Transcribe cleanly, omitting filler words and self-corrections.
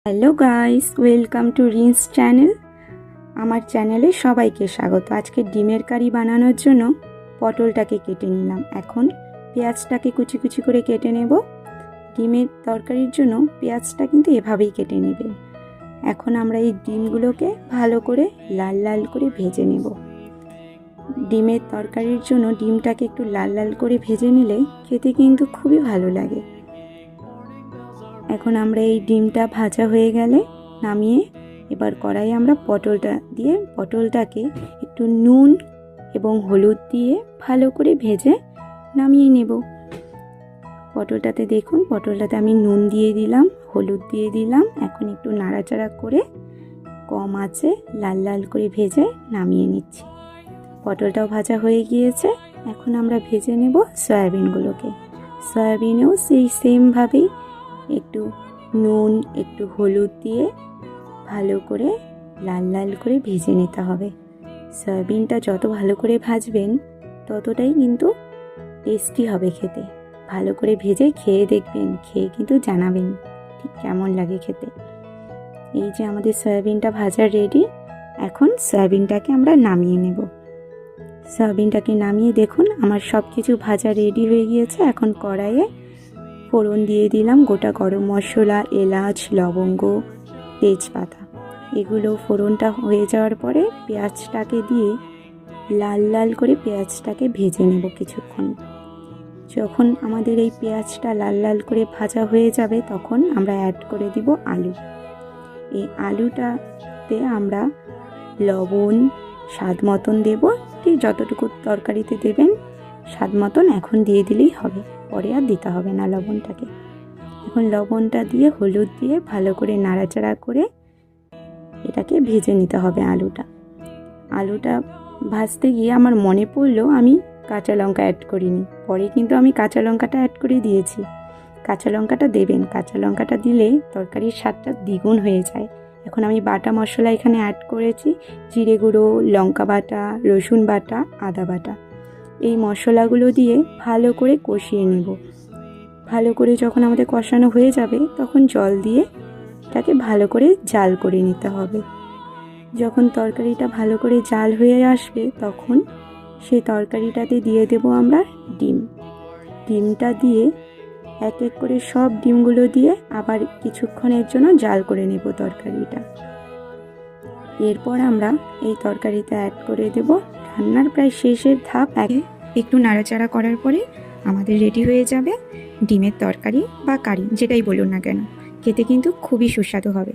Hello guys, welcome to rinse channel. আমার চ্যানেলে সবাইকে স্বাগত। আজকে ডিমের কারি বানানোর জন্য পটলটাকে কেটে নিলাম। এখন পেঁয়াজটাকে কুচি কুচি করে কেটে নেব। ডিমের তরকারির জন্য পেঁয়াজটা কিন্তু এভাবেই কেটে নেবেন। এখন আমরা এই ডিমগুলোকে ভালো করে লাল লাল করে ভেজে নেব। ডিমের তরকারির জন্য ডিমটাকে একটু লাল লাল করে ভেজে নিলে খেতে কিন্তু খুবই ভালো লাগে। এখন আমরা এই ডিমটা ভাজা হয়ে গেলে নামিয়ে এবার কড়াইয়ে আমরা পটলটা দিয়ে পটলটাকে একটু নুন এবং হলুদ দিয়ে ভালো করে ভেজে নামিয়ে নেব। পটলটাতে দেখুন, পটলটাতে আমি নুন দিয়ে দিলাম, হলুদ দিয়ে দিলাম। এখন একটু নাড়াচাড়া করে কম আঁচে লাল লাল করে ভেজে নামিয়ে নিচ্ছি। পটলটাও ভাজা হয়ে গিয়েছে। এখন আমরা ভেজে নেব সয়াবিনগুলোকে। সয়াবিনেও সেই সেমভাবেই একটু নুন একটু হলুদ দিয়ে ভালো করে লাল লাল করে ভেজে নিতে হবে। সয়াবিনটা যত ভালো করে ভাজবেন ততটাই কিন্তু টেস্টি হবে খেতে। ভালো করে ভেজে খেয়ে দেখবেন, খেয়ে কিন্তু জানাবেন ঠিক কেমন লাগে খেতে। এই যে আমাদের সয়াবিনটা ভাজা রেডি। এখন সয়াবিনটাকে আমরা নামিয়ে নেব। সয়াবিনটাকে নামিয়ে দেখুন আমার সব কিছু ভাজা রেডি হয়ে গিয়েছে। এখন কড়াইয়ে ফোড়ন দিয়ে দিলাম গোটা গরম মশলা, এলাচ, লবঙ্গ, তেজপাতা। এগুলো ফোড়নটা হয়ে যাওয়ার পরে পেঁয়াজটাকে দিয়ে লাল লাল করে পেঁয়াজটাকে ভেজে নেব কিছুক্ষণ। যখন আমাদের এই পেঁয়াজটা লাল লাল করে ভাজা হয়ে যাবে তখন আমরা অ্যাড করে দিব আলু। এই আলুটাতে আমরা লবণ স্বাদ মতন দেব, ঠিক যতটুকু তরকারিতে দেবেন স্বাদ মতন এখন দিয়ে দিলেই হবে, পরে আর দিতে হবে না লবণটাকে। এখন লবণটা দিয়ে হলুদ দিয়ে ভালো করে নাড়াচাড়া করে এটাকে ভেজে নিতে হবে। আলুটা ভাজতে গিয়ে আমার মনে পড়লো আমি কাঁচা লঙ্কা অ্যাড করিনি, পরে কিন্তু আমি কাঁচা লঙ্কাটা অ্যাড করে দিয়েছি। কাঁচা লঙ্কাটা দেবেন, কাঁচা লঙ্কাটা দিলে তরকারির স্বাদটা দ্বিগুণ হয়ে যায়। এখন আমি বাটা মশলা এখানে অ্যাড করেছি, জিরে গুঁড়ো, লঙ্কা বাটা, রসুন বাটা, আদা বাটা। এই মশলাগুলো দিয়ে ভালো করে কষিয়ে নেব। ভালো করে যখন আমাদের কষানো হয়ে যাবে তখন জল দিয়ে এটাকে ভালো করে জাল করে নিতে হবে। যখন তরকারিটা ভালো করে জাল হয়ে আসবে তখন সেই তরকারিটাতে দিয়ে দেব আমরা ডিমটা দিয়ে এক এক করে সব ডিমগুলো দিয়ে আবার কিছুক্ষণের জন্য জাল করে নেব তরকারিটা। এরপর আমরা এই তরকারিতে অ্যাড করে দেব রান্নার প্রায় শেষের ধাপ। একটু নাড়াচাড়া করার পরে আমাদের রেডি হয়ে যাবে ডিমের তরকারি বা কারি, যেটাই বলুন না কেন। খেতে কিন্তু খুবই সুস্বাদু হবে।